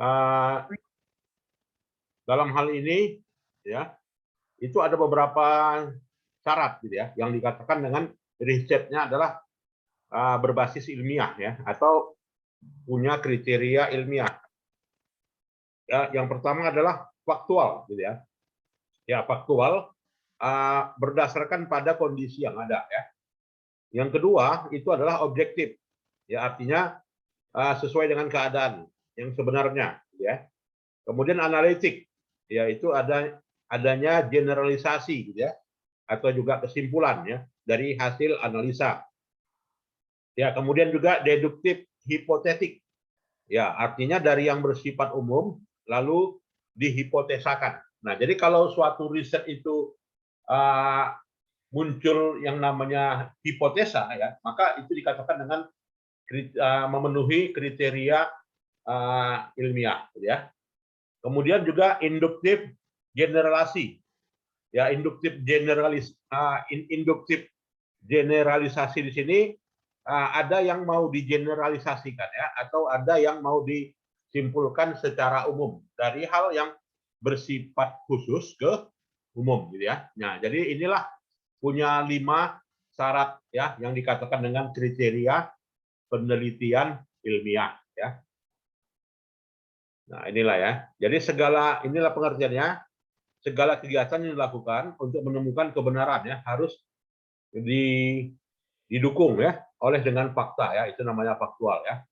Eh, dalam hal ini, ya, itu ada beberapa syarat, gitu ya, yang dikatakan dengan risetnya adalah berbasis ilmiah, ya, atau punya kriteria ilmiah. Ya, yang pertama adalah faktual, gitu ya. Ya, faktual berdasarkan pada kondisi yang ada, ya. Yang kedua itu adalah objektif, ya, artinya sesuai dengan keadaan yang sebenarnya, ya. Kemudian analitik, yaitu adanya generalisasi, gitu ya, atau juga kesimpulan, ya, dari hasil analisa. Ya, kemudian juga deduktif hipotetik, ya, artinya dari yang bersifat umum lalu dihipotesakan. Nah, jadi kalau suatu riset itu uh, muncul yang namanya hipotesa, ya, maka itu dikatakan dengan memenuhi kriteria ilmiah, ya. Kemudian juga induktif generalisasi, ya, induktif generalisasi di sini ada yang mau digeneralisasikan, ya, atau ada yang mau disimpulkan secara umum dari hal yang bersifat khusus ke umum, gitu ya. Nah, jadi inilah punya 5 syarat, ya, yang dikatakan dengan kriteria penelitian ilmiah, ya. Nah, inilah, ya. Jadi inilah pengertiannya, segala kegiatan yang dilakukan untuk menemukan kebenaran, ya, harus didukung, ya, oleh dengan fakta, ya, itu namanya faktual, ya.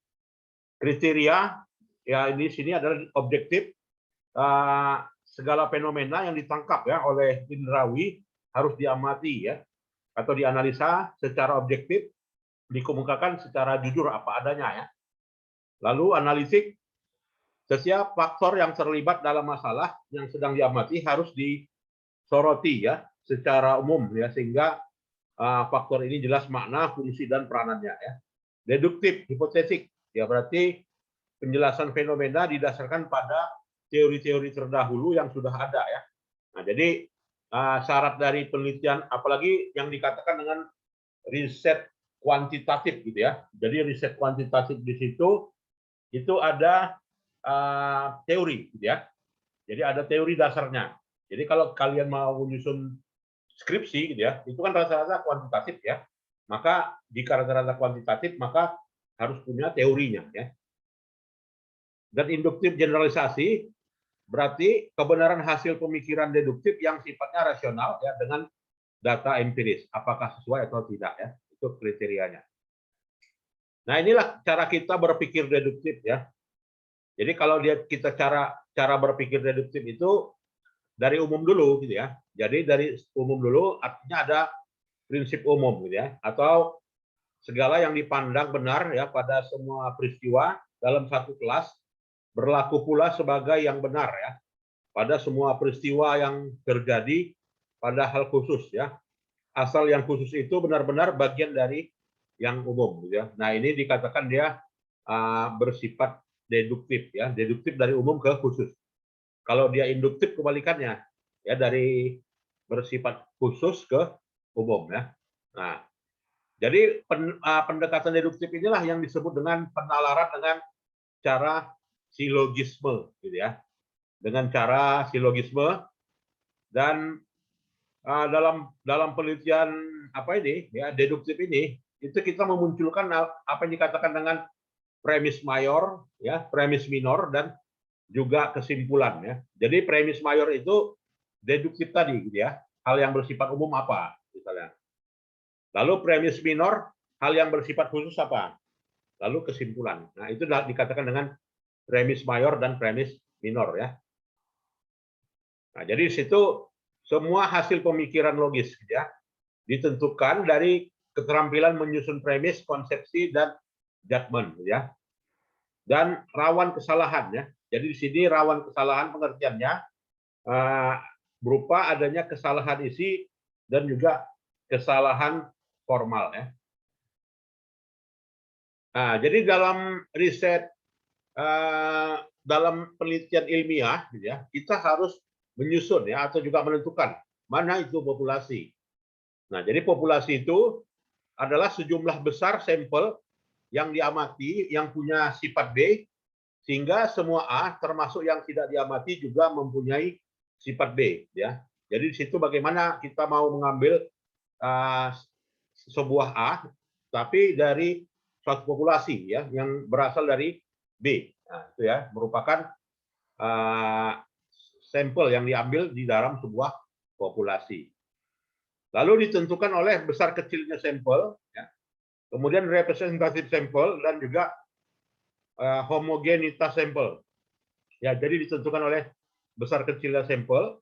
Kriteria, ya, ini sini adalah objektif, segala fenomena yang ditangkap, ya, oleh indrawi harus diamati, ya, atau dianalisa secara objektif, dikemukakan secara jujur apa adanya, ya. Lalu analitik, setiap faktor yang terlibat dalam masalah yang sedang diamati harus disoroti, ya, secara umum, ya, sehingga faktor ini jelas makna, fungsi, dan peranannya, ya. Deduktif hipotetik, ya, berarti penjelasan fenomena didasarkan pada teori-teori terdahulu yang sudah ada, ya. Nah, jadi syarat dari penelitian, apalagi yang dikatakan dengan riset kuantitatif, gitu ya. Jadi riset kuantitatif di situ itu ada teori, gitu ya. Jadi ada teori dasarnya. Jadi kalau kalian mau menyusun skripsi, gitu ya, itu kan rata-rata kuantitatif, ya. Maka jika rata-rata kuantitatif, maka harus punya teorinya, ya. Dan induktif generalisasi berarti kebenaran hasil pemikiran deduktif yang sifatnya rasional, ya, dengan data empiris, apakah sesuai atau tidak, ya. Itu kriterianya. Nah, inilah cara kita berpikir deduktif, ya. Jadi kalau kita cara berpikir deduktif itu dari umum dulu, gitu ya. Jadi dari umum dulu artinya ada prinsip umum, gitu ya, atau segala yang dipandang benar, ya, pada semua peristiwa dalam satu kelas berlaku pula sebagai yang benar, ya, pada semua peristiwa yang terjadi pada hal khusus, ya. Asal yang khusus itu benar-benar bagian dari yang umum, gitu ya. Nah, ini dikatakan dia bersifat deduktif, ya, deduktif dari umum ke khusus. Kalau dia induktif kebalikannya, ya, dari bersifat khusus ke umum, ya. Nah, jadi pendekatan deduktif inilah yang disebut dengan penalaran dengan cara silogisme, gitu ya. Dengan cara silogisme, dan dalam penelitian apa ini, ya, deduktif ini, itu kita memunculkan apa yang dikatakan dengan premis mayor, ya, premis minor, dan juga kesimpulan, ya. Jadi premis mayor itu deduktif tadi, gitu ya, hal yang bersifat umum apa, misalnya. Lalu premis minor, hal yang bersifat khusus apa. Lalu kesimpulan. Nah, itu dikatakan dengan premis mayor dan premis minor, ya. Nah, jadi di situ semua hasil pemikiran logis, ya, ditentukan dari keterampilan menyusun premis, konsepsi, dan judgment, ya. Dan rawan kesalahan, ya. Jadi di sini rawan kesalahan pengertiannya berupa adanya kesalahan isi dan juga kesalahan formal, ya. Nah, jadi dalam riset, dalam penelitian ilmiah, gitu ya, kita harus menyusun, ya, atau juga menentukan mana itu populasi. Nah, jadi populasi itu adalah sejumlah besar sampel yang diamati yang punya sifat B, sehingga semua A termasuk yang tidak diamati juga mempunyai sifat B, ya. Jadi di situ bagaimana kita mau mengambil sebuah A tapi dari suatu populasi, ya, yang berasal dari B. Nah, itu ya merupakan sampel yang diambil di dalam sebuah populasi. Lalu ditentukan oleh besar kecilnya sampel, ya, kemudian representatif sampel dan juga homogenitas sampel. Ya, jadi ditentukan oleh besar kecilnya sampel.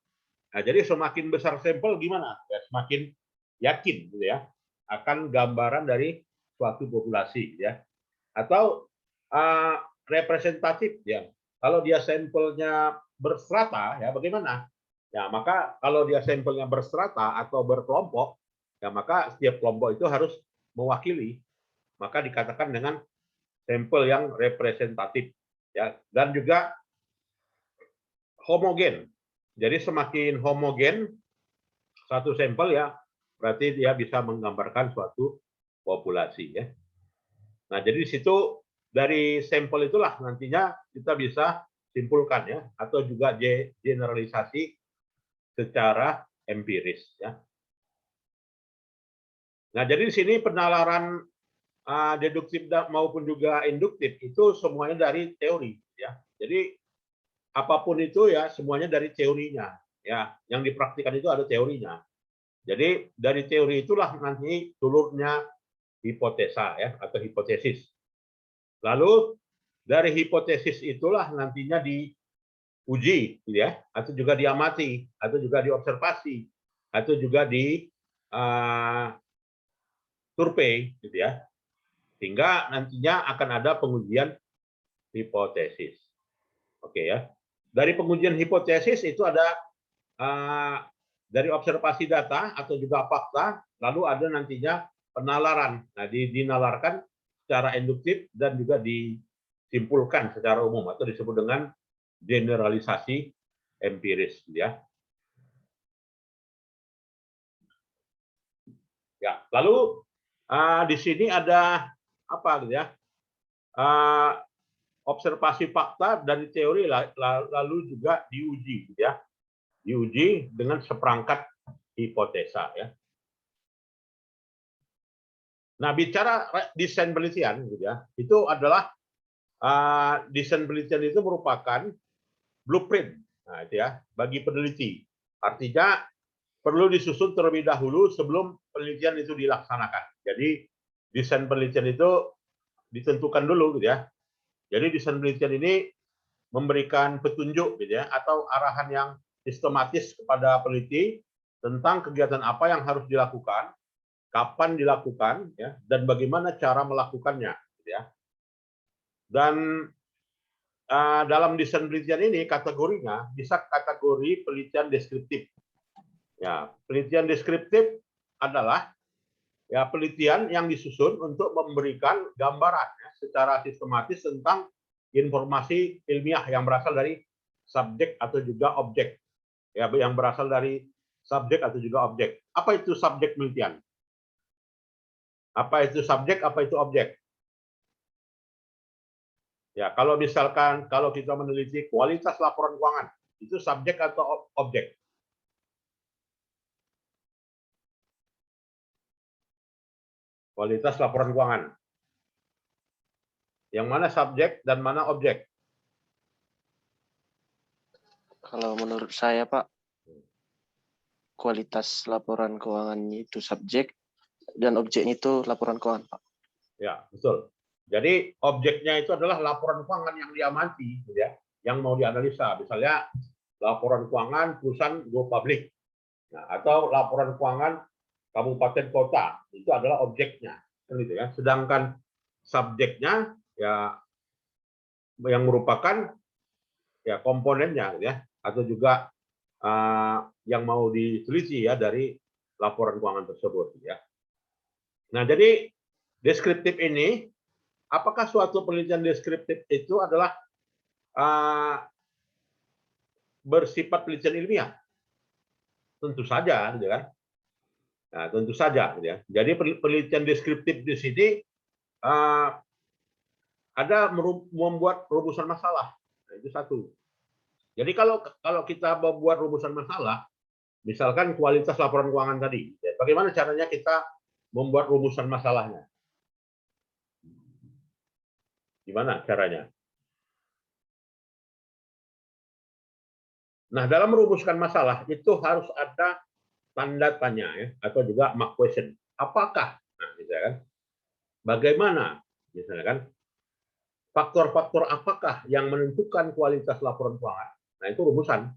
Nah, jadi semakin besar sampel gimana? Ya, semakin yakin gitu ya akan gambaran dari suatu populasi, ya. Atau representatif, ya. Kalau dia sampelnya berstrata, ya bagaimana? Ya, maka kalau dia sampelnya berstrata atau berkelompok, ya maka setiap kelompok itu harus mewakili. Maka dikatakan dengan sampel yang representatif, ya. Dan juga homogen. Jadi semakin homogen satu sampel, ya berarti dia bisa menggambarkan suatu populasi, ya. Nah, jadi di situ dari sampel itulah nantinya kita bisa simpulkan, ya, atau juga generalisasi secara empiris, ya. Nah, jadi di sini penalaran deduktif maupun juga induktif itu semuanya dari teori, ya. Jadi apapun itu, ya semuanya dari teorinya, ya. Yang dipraktikkan itu ada teorinya. Jadi dari teori itulah nanti telurnya hipotesa, ya, atau hipotesis. Lalu dari hipotesis itulah nantinya diuji, ya, atau juga diamati, atau juga diobservasi, atau juga di survei, gitu ya, sehingga nantinya akan ada pengujian hipotesis. Oke, ya. Dari pengujian hipotesis itu ada dari observasi data atau juga fakta, lalu ada nantinya penalaran. Nah, dinalarkan secara induktif dan juga disimpulkan secara umum atau disebut dengan generalisasi empiris, ya. Ya, lalu di sini ada apa, gitu ya? Observasi fakta dari teori lalu juga diuji, gitu ya. Diuji dengan seperangkat hipotesa, ya. Nah, bicara desain penelitian, gitu ya, itu adalah desain penelitian itu merupakan blueprint, nah, itu ya, bagi peneliti. Artinya perlu disusun terlebih dahulu sebelum penelitian itu dilaksanakan. Jadi desain penelitian itu ditentukan dulu, gitu ya. Jadi desain penelitian ini memberikan petunjuk, gitu ya, atau arahan yang sistematis kepada peneliti tentang kegiatan apa yang harus dilakukan, kapan dilakukan, ya, dan bagaimana cara melakukannya, gitu ya. Dan dalam desain penelitian ini kategorinya bisa kategori penelitian deskriptif. Ya, penelitian deskriptif adalah, ya, penelitian yang disusun untuk memberikan gambaran, ya, secara sistematis tentang informasi ilmiah yang berasal dari subjek atau juga objek, ya, yang berasal dari subjek atau juga objek. Apa itu subjek penelitian? Apa itu subjek? Apa itu objek? Ya, kalau misalkan kalau kita meneliti kualitas laporan keuangan, itu subjek atau objek? Kualitas laporan keuangan. Yang mana subjek dan mana objek? Kalau menurut saya, Pak, kualitas laporan keuangannya itu subjek dan objeknya itu laporan keuangan, Pak. Ya, betul. Jadi objeknya itu adalah laporan keuangan yang diamati, gitu ya, yang mau dianalisa. Misalnya laporan keuangan perusahaan go public, nah, atau laporan keuangan kabupaten kota, itu adalah objeknya, gitu ya. Sedangkan subjeknya, ya, yang merupakan, ya, komponennya, gitu ya, atau juga yang mau diteliti, ya, dari laporan keuangan tersebut, ya. Nah, jadi deskriptif ini, apakah suatu penelitian deskriptif itu adalah bersifat penelitian ilmiah? Tentu saja, gitu kan. Nah, tentu saja, gitu ya. Jadi penelitian deskriptif di sini ada membuat rumusan masalah. Nah, itu satu. Jadi kalau kita membuat rumusan masalah, misalkan kualitas laporan keuangan tadi, bagaimana caranya kita membuat rumusan masalahnya? Gimana caranya? Nah, dalam merumuskan masalah itu harus ada tanda tanya ya, atau juga mark question. Apakah? Nah, misalkan bagaimana? Misalnya kan faktor-faktor apakah yang menentukan kualitas laporan keuangan? Nah, itu rumusan.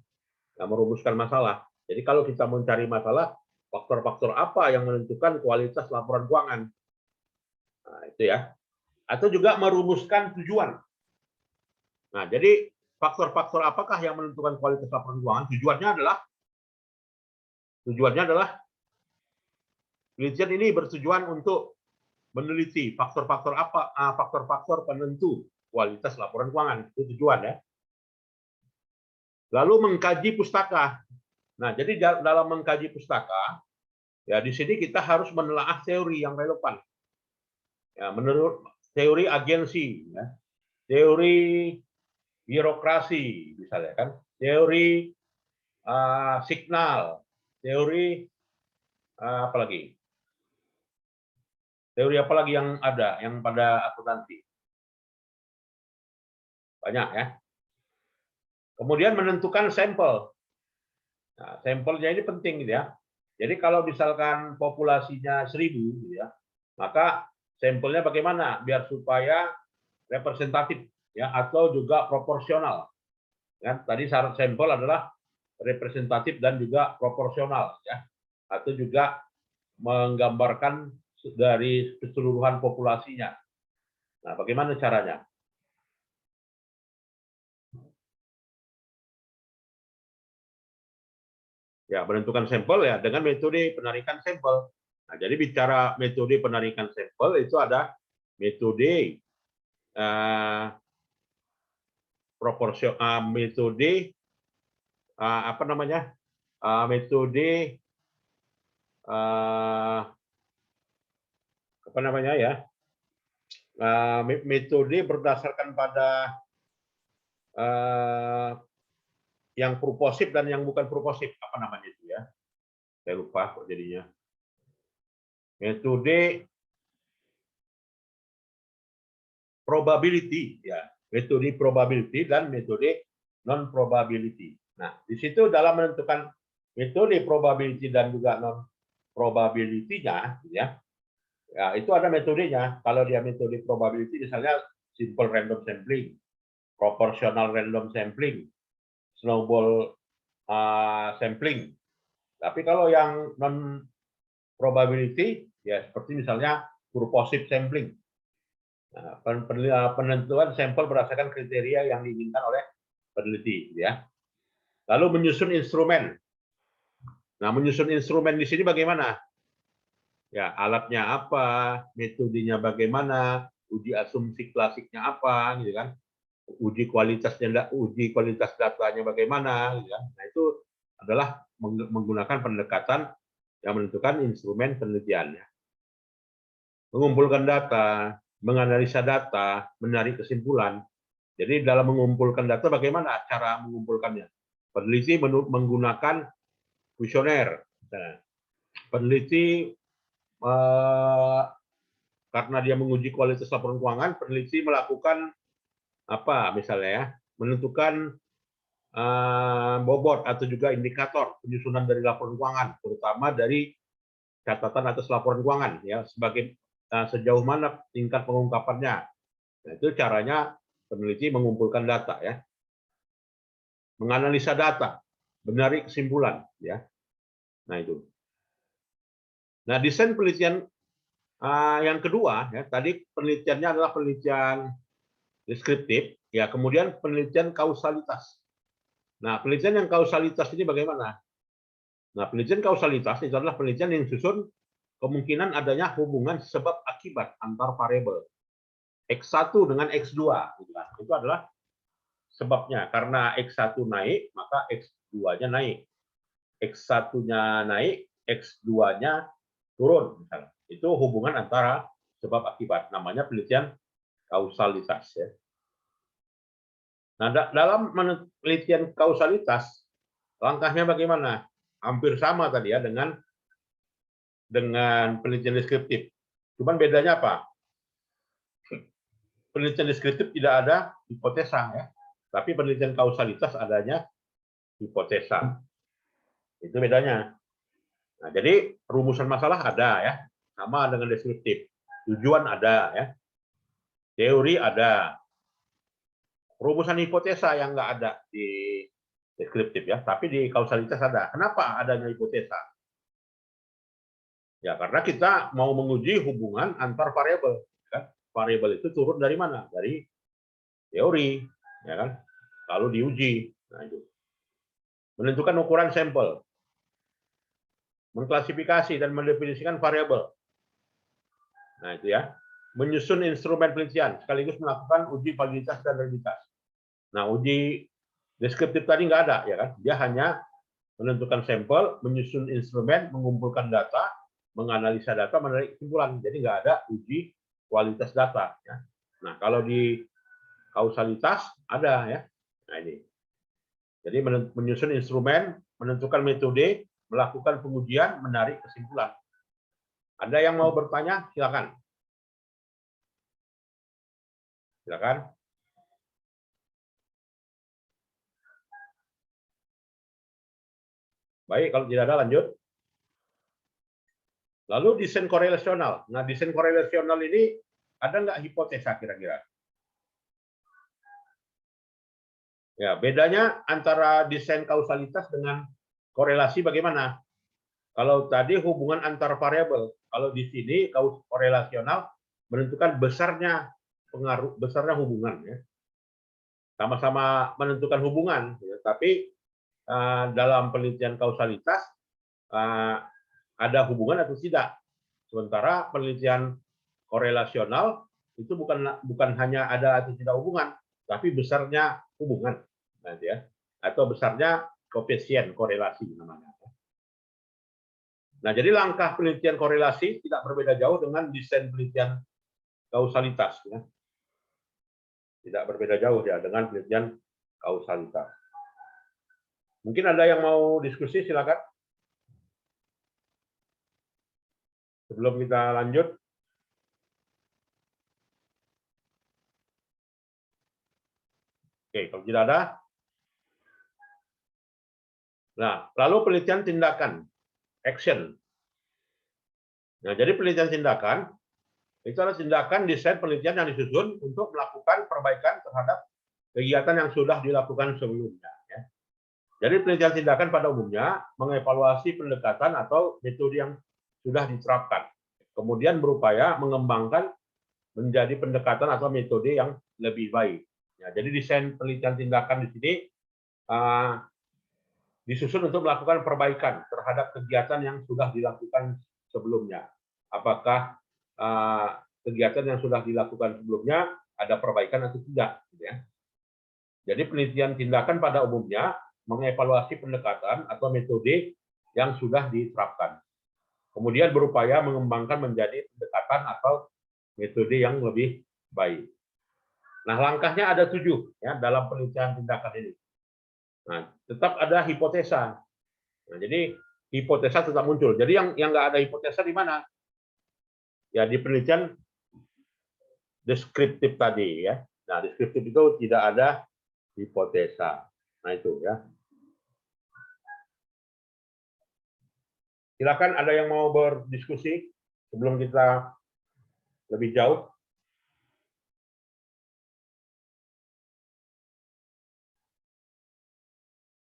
Nah, merumuskan masalah. Jadi kalau kita mencari masalah, faktor-faktor apa yang menentukan kualitas laporan keuangan? Nah, itu ya. Atau juga merumuskan tujuan. Nah, jadi faktor-faktor apakah yang menentukan kualitas laporan keuangan? Tujuannya adalah penelitian ini bertujuan untuk meneliti faktor-faktor apa, faktor-faktor penentu kualitas laporan keuangan. Itu tujuan ya. Lalu mengkaji pustaka. Nah, jadi dalam mengkaji pustaka, ya di sini kita harus menelaah teori yang relevan. Ya, menurut teori agensi, ya, teori birokrasi, misalnya kan, teori signal, teori apa lagi? Teori apa lagi yang ada yang pada akuntansi? Banyak ya. Kemudian menentukan sampel. Nah, sampelnya ini penting gitu ya. Jadi kalau misalkan populasinya 1000 gitu ya, maka sampelnya bagaimana biar supaya representatif ya atau juga proporsional. Ya, tadi syarat sampel adalah representatif dan juga proporsional ya. Atau juga menggambarkan dari keseluruhan populasinya. Nah, bagaimana caranya? Ya, menentukan sampel ya dengan metode penarikan sampel. Nah, jadi bicara metode penarikan sampel itu ada metode metode apa namanya? Metode apa namanya ya? Metode berdasarkan pada yang purposif dan yang bukan purposif, apa namanya itu ya? Saya lupa kok jadinya. Metode probability ya, metode probability dan metode non probability. Nah, di situ dalam menentukan metode probability dan juga non probability-nya ya. Ya, itu ada metodenya. Kalau dia metode probability misalnya simple random sampling, proportional random sampling, snowball sampling. Tapi kalau yang non probability ya seperti misalnya purposive sampling. Nah, penentuan sampel berdasarkan kriteria yang diinginkan oleh peneliti ya. Lalu menyusun instrumen. Nah, menyusun instrumen di sini bagaimana? Ya, alatnya apa, metodenya bagaimana, uji asumsi klasiknya apa gitu kan. Uji kualitas datanya bagaimana gitu kan. Nah, itu adalah menggunakan pendekatan yang menentukan instrumen penelitiannya. Mengumpulkan data, menganalisa data, menarik kesimpulan. Jadi dalam mengumpulkan data bagaimana cara mengumpulkannya? Peneliti menggunakan kuesioner. Peneliti karena dia menguji kualitas laporan keuangan, peneliti melakukan apa misalnya ya, menentukan bobot atau juga indikator penyusunan dari laporan keuangan, terutama dari catatan atas laporan keuangan ya, sebagai sejauh mana tingkat pengungkapannya. Nah, itu caranya peneliti mengumpulkan data ya, menganalisa data, menarik kesimpulan ya. Nah itu. Nah desain penelitian yang kedua ya, tadi penelitiannya adalah penelitian deskriptif ya, kemudian penelitian kausalitas. Nah penelitian yang kausalitas ini bagaimana? Nah penelitian kausalitas itu adalah penelitian yang susun kemungkinan adanya hubungan sebab akibat antar variabel X1 dengan X2 gitu kan. Itu adalah sebabnya, karena X1 naik maka X2-nya naik, X1-nya naik X2-nya turun misalnya. Itu hubungan antara sebab akibat, namanya penelitian kausalitas ya. Nah, dalam penelitian kausalitas langkahnya bagaimana? Hampir sama tadi ya dengan penelitian deskriptif. Cuman bedanya apa? Penelitian deskriptif tidak ada hipotesa ya, tapi penelitian kausalitas adanya hipotesa. Itu bedanya. Nah, jadi rumusan masalah ada ya, sama dengan deskriptif. Tujuan ada ya, teori ada. Rumusan hipotesa yang nggak ada di deskriptif ya, tapi di kausalitas ada. Kenapa adanya hipotesa? Ya karena kita mau menguji hubungan antar variabel. Kan? Variabel itu turun dari mana? Dari teori, ya kan? Lalu diuji. Nah, itu. Menentukan ukuran sampel, mengklasifikasi dan mendefinisikan variabel. Nah itu ya. Menyusun instrumen penelitian sekaligus melakukan uji validitas dan validitas. Nah uji deskriptif tadi nggak ada ya kan? Dia hanya menentukan sampel, menyusun instrumen, mengumpulkan data, menganalisa data, menarik kesimpulan. Jadi nggak ada uji kualitas data. Ya. Nah kalau di kausalitas ada ya. Nah ini. Jadi menyusun instrumen, menentukan metode, melakukan pengujian, menarik kesimpulan. Ada yang mau bertanya? Silakan. Silakan. Baik, kalau tidak ada lanjut. Lalu desain korelasional. Nah, desain korelasional ini ada nggak hipotesa kira-kira? Ya, bedanya antara desain kausalitas dengan korelasi bagaimana? Kalau tadi hubungan antar variabel, kalau di sini korelasional menentukan besarnya pengaruh, besarnya hubungan ya. Sama-sama menentukan hubungan, ya. Tapi dalam penelitian kausalitas ada hubungan atau tidak. Sementara penelitian korelasional itu bukan hanya ada atau tidak hubungan, tapi besarnya hubungan, nanti ya, atau besarnya koefisien korelasi namanya. Nah, jadi langkah penelitian korelasi tidak berbeda jauh dengan desain penelitian kausalitas, ya. Tidak berbeda jauh ya dengan penelitian kausalitas. Mungkin ada yang mau diskusi, silakan. Sebelum kita lanjut. Oke, kalau tidak ada. Nah, lalu penelitian tindakan, action. Nah, jadi penelitian tindakan itu adalah tindakan desain penelitian yang disusun untuk melakukan perbaikan terhadap kegiatan yang sudah dilakukan sebelumnya. Ya. Jadi penelitian tindakan pada umumnya mengevaluasi pendekatan atau metode yang sudah diterapkan, kemudian berupaya mengembangkan menjadi pendekatan atau metode yang lebih baik. Ya, jadi desain penelitian tindakan di sini disusun untuk melakukan perbaikan terhadap kegiatan yang sudah dilakukan sebelumnya. Apakah kegiatan yang sudah dilakukan sebelumnya ada perbaikan atau tidak? Ya. Jadi penelitian tindakan pada umumnya mengevaluasi pendekatan atau metode yang sudah diterapkan. Kemudian berupaya mengembangkan menjadi pendekatan atau metode yang lebih baik. Nah, langkahnya ada 7 ya dalam penelitian tindakan ini. Nah, tetap ada hipotesa. Nah, jadi hipotesa tetap muncul. Jadi yang nggak ada hipotesa di mana? Ya di penelitian deskriptif tadi ya. Nah, deskriptif itu tidak ada hipotesa. Nah, itu ya. Silakan ada yang mau berdiskusi sebelum kita lebih jauh.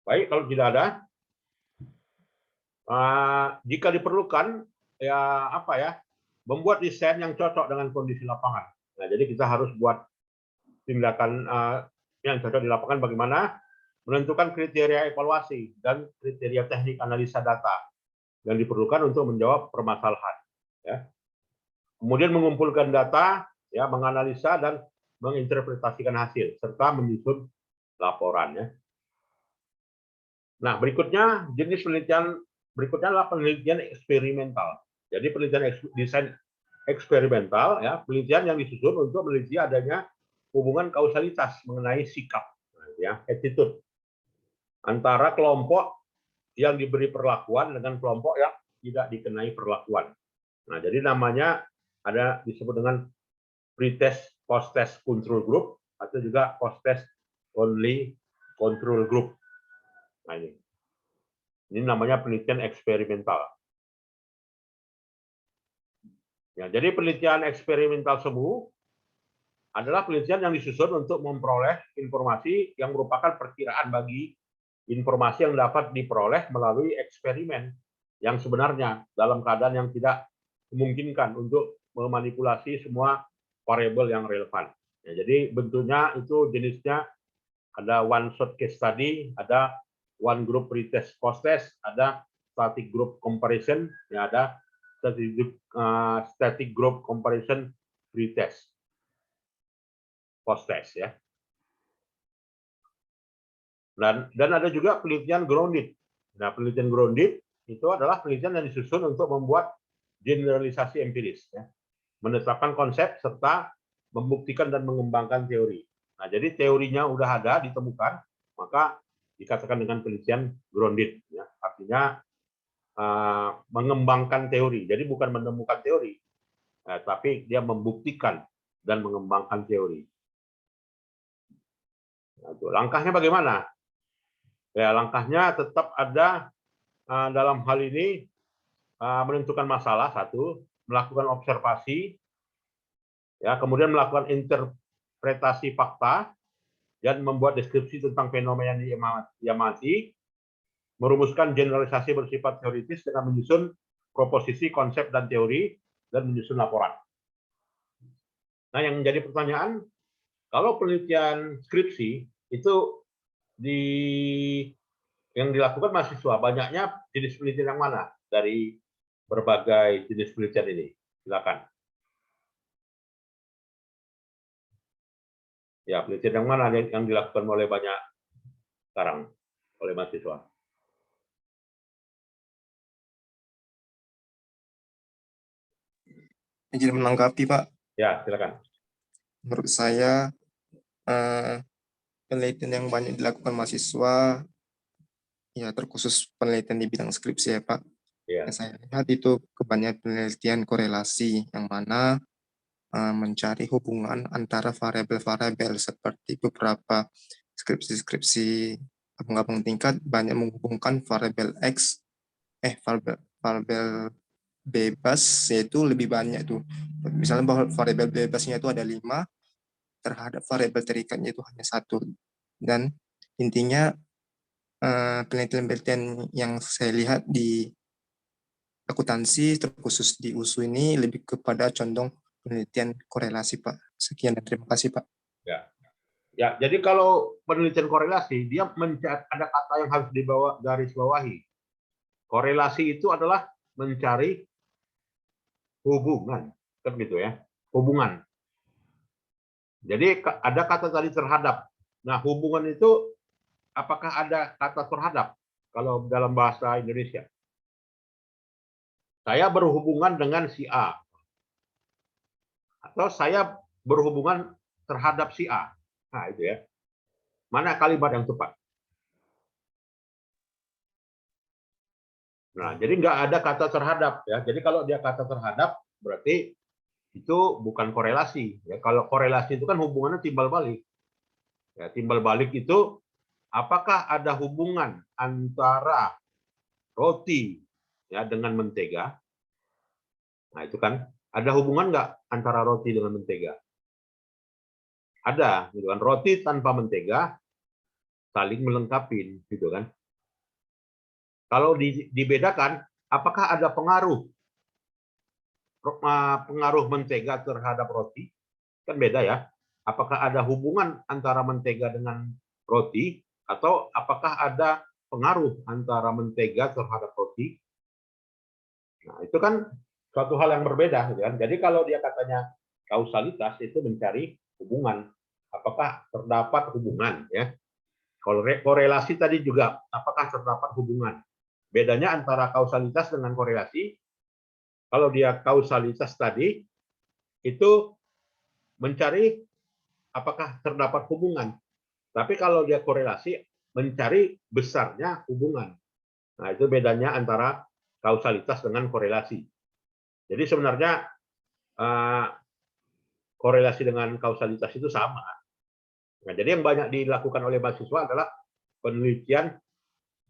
Baik, kalau tidak ada, jika diperlukan ya apa ya, membuat desain yang cocok dengan kondisi lapangan. Nah, jadi kita harus buat tindakan yang cocok di lapangan bagaimana menentukan kriteria evaluasi dan kriteria teknik analisa data yang diperlukan untuk menjawab permasalahan. Ya. Kemudian mengumpulkan data, ya, menganalisa dan menginterpretasikan hasil serta menyusun laporan. Ya. Nah, berikutnya jenis penelitian berikutnya adalah penelitian eksperimental. Jadi penelitian desain eksperimental, ya, penelitian yang disusun untuk meneliti adanya hubungan kausalitas mengenai sikap, ya, attitude antara kelompok yang diberi perlakuan dengan kelompok yang tidak dikenai perlakuan. Nah, jadi namanya ada disebut dengan pre-test, post-test control group, atau juga post-test only control group. Nah, ini namanya penelitian eksperimental. Ya, jadi penelitian eksperimental semu adalah penelitian yang disusun untuk memperoleh informasi yang merupakan perkiraan bagi informasi yang dapat diperoleh melalui eksperimen yang sebenarnya dalam keadaan yang tidak memungkinkan untuk memanipulasi semua variabel yang relevan. Ya, jadi bentuknya itu jenisnya ada one shot case study, ada one group pretest post-test, ada static group comparison, ya, ada static group comparison pretest post-test, ya. Dan ada juga penelitian grounded. Nah, penelitian grounded itu adalah penelitian yang disusun untuk membuat generalisasi empiris, ya, menetapkan konsep serta membuktikan dan mengembangkan teori. Nah, jadi teorinya udah ada ditemukan, maka dikatakan dengan penelitian grounded, ya. Artinya mengembangkan teori. Jadi bukan menemukan teori, tapi dia membuktikan dan mengembangkan teori. Nah, langkahnya bagaimana? Ya, langkahnya tetap ada dalam hal ini menentukan masalah, satu, melakukan observasi, ya, kemudian melakukan interpretasi fakta, dan membuat deskripsi tentang fenomena yang diamati, merumuskan generalisasi bersifat teoritis dengan menyusun proposisi, konsep, dan teori, dan menyusun laporan. Nah, yang menjadi pertanyaan, kalau penelitian skripsi itu yang dilakukan mahasiswa, banyaknya jenis penelitian yang mana dari berbagai jenis penelitian ini? Silakan. Ya, penelitian yang mana yang dilakukan oleh banyak sekarang oleh mahasiswa? Izin menanggapi, Pak. Ya, silakan. Menurut saya, penelitian yang banyak dilakukan mahasiswa, ya terkhusus penelitian di bidang skripsi ya, Pak. Ya. Yang saya lihat itu kebanyakan penelitian korelasi, yang mana mencari hubungan antara variabel-variabel seperti beberapa skripsi-skripsi abang-abang tingkat banyak menghubungkan variabel X, variabel bebas yaitu lebih banyak tuh. Misalnya bahwa variabel bebasnya itu ada 5, terhadap variabel terikatnya itu hanya 1. Dan intinya penelitian-penelitian yang saya lihat di akuntansi terkhusus di USU ini lebih kepada condong penelitian korelasi, Pak. Sekian dan terima kasih, Pak. Ya. Ya, jadi kalau penelitian korelasi, dia ada kata yang harus dibawa garis bawahi. Korelasi itu adalah mencari hubungan, kan gitu ya, hubungan. Jadi ada kata tadi terhadap. Nah, hubungan itu apakah ada kata terhadap kalau dalam bahasa Indonesia? Saya berhubungan dengan si A, atau saya berhubungan terhadap si A. Nah, itu ya. Mana kalimat yang tepat? Nah, jadi nggak ada kata terhadap ya. Jadi kalau dia kata terhadap berarti itu bukan korelasi. Ya, kalau korelasi itu kan hubungannya timbal balik. Ya, timbal balik itu apakah ada hubungan antara roti ya dengan mentega? Nah, itu kan ada hubungan nggak antara roti dengan mentega? Ada, gitu kan. Roti tanpa mentega saling melengkapi, gitu kan. Kalau dibedakan, apakah ada pengaruh mentega terhadap roti? Kan beda ya. Apakah ada hubungan antara mentega dengan roti, atau apakah ada pengaruh antara mentega terhadap roti? Nah, itu kan suatu hal yang berbeda, gitu kan. Jadi kalau dia katanya kausalitas itu mencari hubungan, apakah terdapat hubungan, ya. Kalau korelasi tadi juga, apakah terdapat hubungan? Bedanya antara kausalitas dengan korelasi, kalau dia kausalitas tadi, itu mencari apakah terdapat hubungan. Tapi kalau dia korelasi, mencari besarnya hubungan. Nah, itu bedanya antara kausalitas dengan korelasi. Jadi sebenarnya korelasi dengan kausalitas itu sama. Nah, jadi yang banyak dilakukan oleh mahasiswa adalah penelitian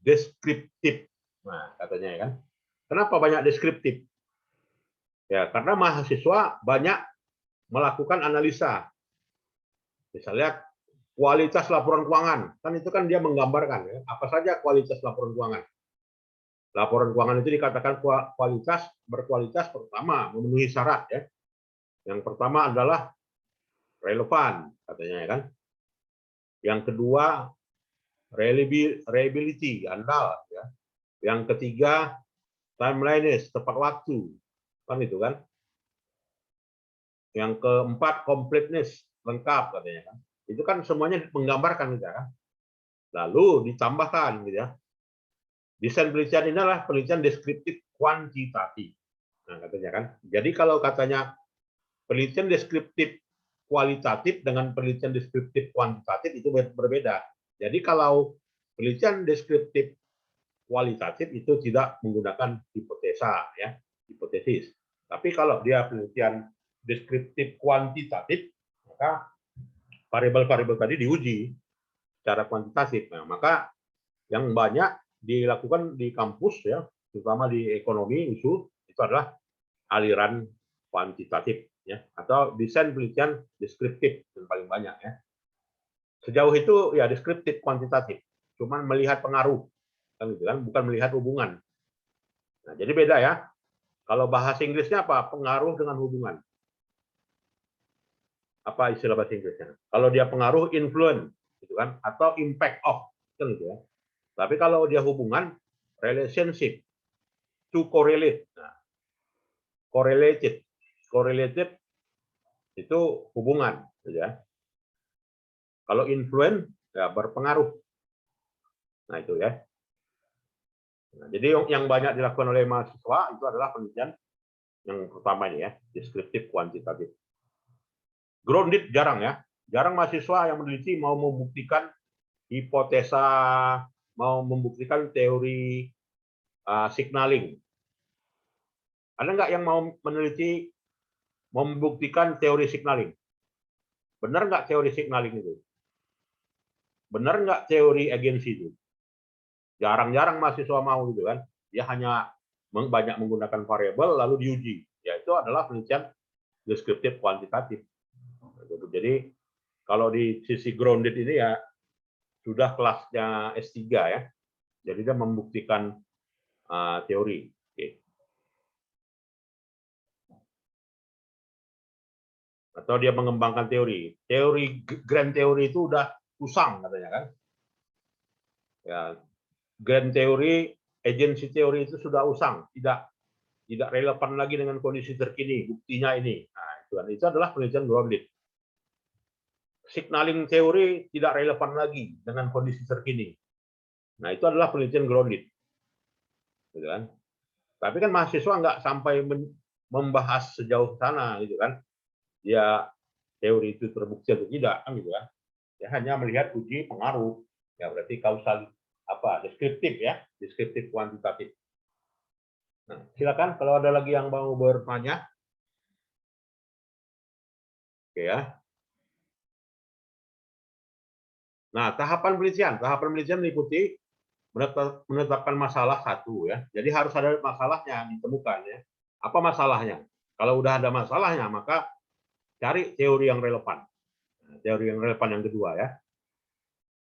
deskriptif. Nah, katanya ya kan. Kenapa banyak deskriptif? Ya, karena mahasiswa banyak melakukan analisa. Misalnya kualitas laporan keuangan, kan itu kan dia menggambarkan ya, apa saja kualitas laporan keuangan. Laporan keuangan itu dikatakan kualitas, berkualitas pertama memenuhi syarat ya. Yang pertama adalah relevan katanya ya kan. Yang kedua reliability, andal ya. Yang ketiga timeliness, tepat waktu. Kan itu kan. Yang keempat completeness, lengkap katanya kan. Itu kan semuanya menggambarkan gitu kan. Lalu ditambahkan gitu ya. Desain penelitian ini adalah penelitian deskriptif kuantitatif. Nah, katanya kan. Jadi kalau katanya penelitian deskriptif kualitatif dengan penelitian deskriptif kuantitatif itu berbeda. Jadi kalau penelitian deskriptif kualitatif itu tidak menggunakan hipotesa ya, hipotesis. Tapi kalau dia penelitian deskriptif kuantitatif, maka variabel-variabel tadi diuji secara kuantitatif. Nah, maka yang banyak dilakukan di kampus ya, terutama di ekonomi USU itu adalah aliran kuantitatif ya, atau desain penelitian deskriptif yang paling banyak ya. Sejauh itu ya deskriptif kuantitatif, cuman melihat pengaruh kan gitu kan, bukan melihat hubungan. Nah, jadi beda ya. Kalau bahasa Inggrisnya apa? Pengaruh dengan hubungan. Apa istilah bahasa Inggrisnya? Kalau dia pengaruh, influence gitu kan, atau impact of kan gitu ya. Tapi kalau dia hubungan, relationship, to correlate. Nah, correlated itu hubungan gitu ya. Kalau influence ya berpengaruh. Nah, itu ya. Nah, jadi yang banyak dilakukan oleh mahasiswa itu adalah penelitian yang pertama ini ya, deskriptif kuantitatif. Grounded jarang ya. Jarang mahasiswa yang meneliti mau membuktikan hipotesa, mau membuktikan teori signaling. Ada nggak yang mau meneliti, mau membuktikan teori signaling? Benar nggak teori signaling itu? Benar nggak teori agensi itu? Jarang-jarang mahasiswa mau gitu kan. Dia hanya banyak menggunakan variabel lalu diuji. Ya itu adalah penelitian deskriptif kuantitatif. Jadi kalau di sisi grounded ini ya sudah kelasnya S3 ya. Jadi dia membuktikan teori. Oke. Atau dia mengembangkan teori. Teori grand teori itu udah usang katanya kan. Ya, grand teori, agency teori itu sudah usang, tidak relevan lagi dengan kondisi terkini. Buktinya ini. Nah, itu adalah penelitian grounded. Signaling teori tidak relevan lagi dengan kondisi terkini. Nah, itu adalah penelitian grounded. Gitu kan? Tapi kan mahasiswa nggak sampai membahas sejauh sana gitu kan. Dia teori itu terbukti atau tidak kan gitu kan. Dia hanya melihat uji pengaruh. Ya berarti kausal deskriptif ya, deskriptif kuantitatif. Nah, silakan kalau ada lagi yang mau bertanya. Oke ya. Nah, tahapan penelitian meliputi menetapkan masalah satu ya. Jadi harus ada masalahnya ditemukan ya. Apa masalahnya? Kalau udah ada masalahnya, maka cari teori yang relevan. Nah, teori yang relevan yang kedua ya.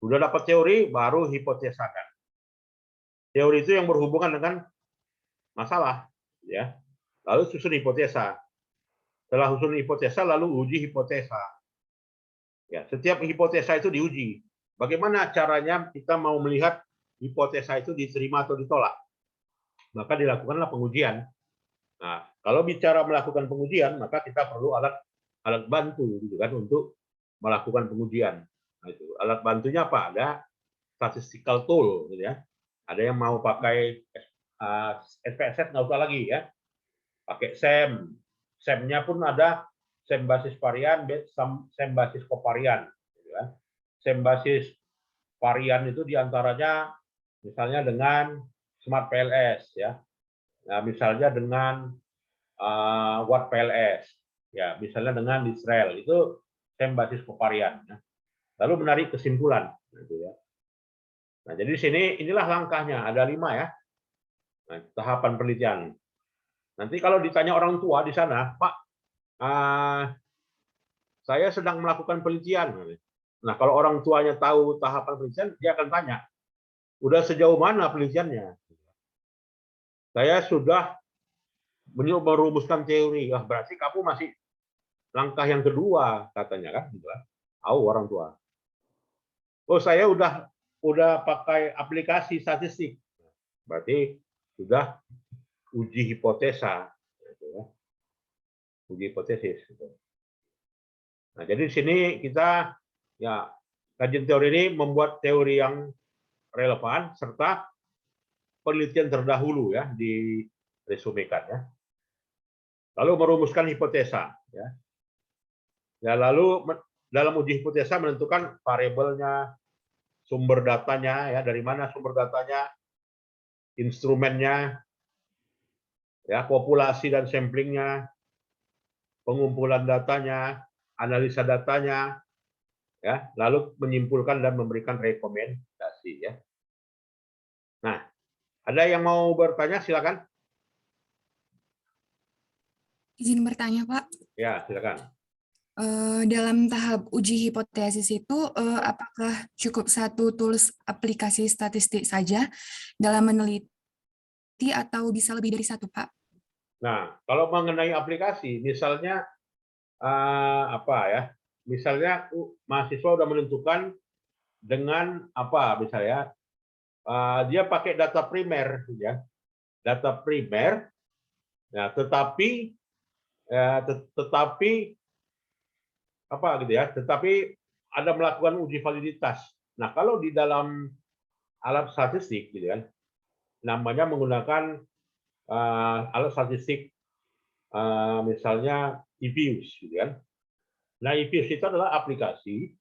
Sudah dapat teori, baru hipotesakan. Teori itu yang berhubungan dengan masalah ya. Lalu susun hipotesa. Setelah susun hipotesa, lalu uji hipotesa. Ya, setiap hipotesa itu diuji. Bagaimana caranya kita mau melihat hipotesa itu diterima atau ditolak? Maka dilakukanlah pengujian. Nah, kalau bicara melakukan pengujian, maka kita perlu alat bantu gitu kan untuk melakukan pengujian. Nah, itu alat bantunya apa? Ada statistical tool gitu ya. Ada yang mau pakai SPSS nggak usah lagi ya. Pakai SEM. SEM-nya pun ada SEM basis varian, SEM basis kovarian. Gitu kan. SEM basis varian itu diantaranya misalnya dengan Smart PLS, ya. Nah, misalnya dengan Watt PLS, ya, misalnya dengan Israel, itu SEM basis kovarian. Ya. Lalu menarik kesimpulan. Gitu ya. Nah, jadi di sini inilah langkahnya, ada 5 ya. Nah, tahapan penelitian. Nanti kalau ditanya orang tua di sana, Pak, saya sedang melakukan penelitian. Nah, kalau orang tuanya tahu tahapan penelitian, dia akan tanya, udah sejauh mana penelitiannya? Saya sudah merumuskan teori. Berarti kamu masih langkah yang kedua, katanya kan? Tahu orang tua. Oh, saya udah pakai aplikasi statistik. Berarti sudah uji hipotesa. Uji hipotesis. Nah, jadi di sini kita ya kajian teori ini membuat teori yang relevan serta penelitian terdahulu ya diresumekan ya. Lalu merumuskan hipotesa ya. Ya lalu dalam uji hipotesa menentukan variabelnya, sumber datanya ya, dari mana sumber datanya, instrumennya, ya populasi dan samplingnya, pengumpulan datanya, analisa datanya, ya, lalu menyimpulkan dan memberikan rekomendasi ya. Nah, ada yang mau bertanya silakan. Izin bertanya, Pak. Ya, silakan. Dalam tahap uji hipotesis itu, apakah cukup satu tools aplikasi statistik saja dalam meneliti atau bisa lebih dari satu, Pak? Nah, kalau mengenai aplikasi, misalnya apa ya? Misalnya mahasiswa sudah menentukan dengan apa, misalnya dia pakai data primer, ya, data primer. Nah, tetapi apa gitu ya? Tetapi ada melakukan uji validitas. Nah, kalau di dalam alat statistik, gitu kan, namanya menggunakan alat statistik misalnya EViews, gitu kan. Nah, EViews itu adalah aplikasi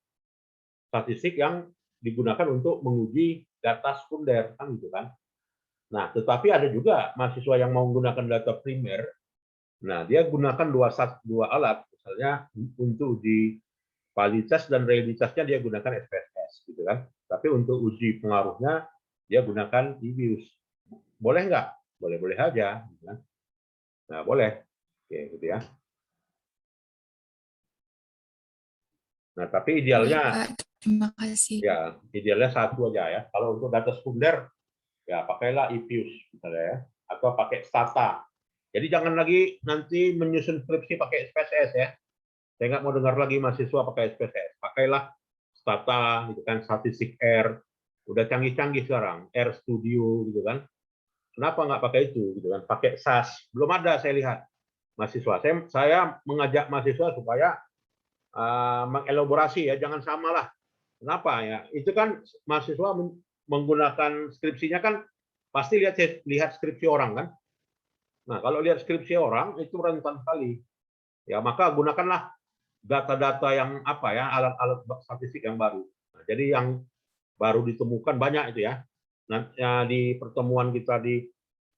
statistik yang digunakan untuk menguji data sekunder, kan gitu kan. Nah, tetapi ada juga mahasiswa yang mau menggunakan data primer. Nah, dia gunakan dua alat, misalnya untuk uji validitas dan realitasnya dia gunakan SPSS, gitu kan. Tapi untuk uji pengaruhnya dia gunakan EViews. Boleh nggak? Boleh-boleh aja. Gitu kan. Nah, boleh. Oke, gitu ya. Nah, tapi idealnya, Baik, Pak. Terima kasih. ya, idealnya satu aja ya. Kalau untuk data sekunder, ya pakailah EViews, misalnya ya. Atau pakai Stata. Jadi jangan lagi nanti menyusun skripsi pakai SPSS ya. Saya nggak mau dengar lagi mahasiswa pakai SPSS. Pakailah Stata, gitu kan, statistik R. Udah canggih-canggih sekarang, R Studio, gitu kan. Kenapa nggak pakai itu, gitu kan? Pakai SAS. Belum ada saya lihat mahasiswa. Saya mengajak mahasiswa supaya mengelaborasi ya, jangan samalah. Kenapa ya? Itu kan mahasiswa menggunakan skripsinya kan pasti lihat skripsi orang kan. Nah, kalau lihat skripsi orang itu rentan sekali. Ya, maka gunakanlah data-data yang apa ya, alat-alat statistik yang baru. Nah, jadi yang baru ditemukan banyak itu ya. Nah, di pertemuan kita di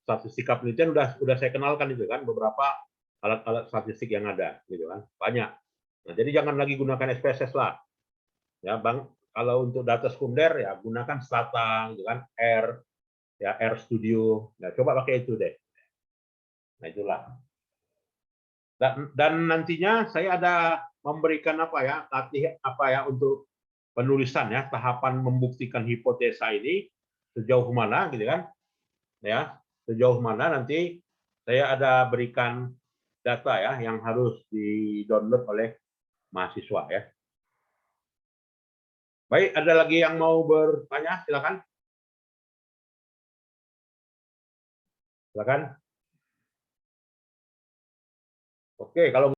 statistika penelitian udah saya kenalkan itu kan beberapa alat-alat statistik yang ada gitu kan. Banyak. Nah, jadi jangan lagi gunakan SPSS lah. Ya, Bang, kalau untuk data sekunder ya gunakan Stata gitu kan, R ya, R Studio. Nah, coba pakai itu deh. Nah, itulah. Dan nantinya saya ada memberikan apa ya, latih apa ya untuk penulisan ya, tahapan membuktikan hipotesa ini sejauh mana gitu kan. Ya, sejauh mana nanti saya ada berikan data ya yang harus di-download oleh mahasiswa ya. Baik, ada lagi yang mau bertanya? Silakan. Silakan. Oke, kalau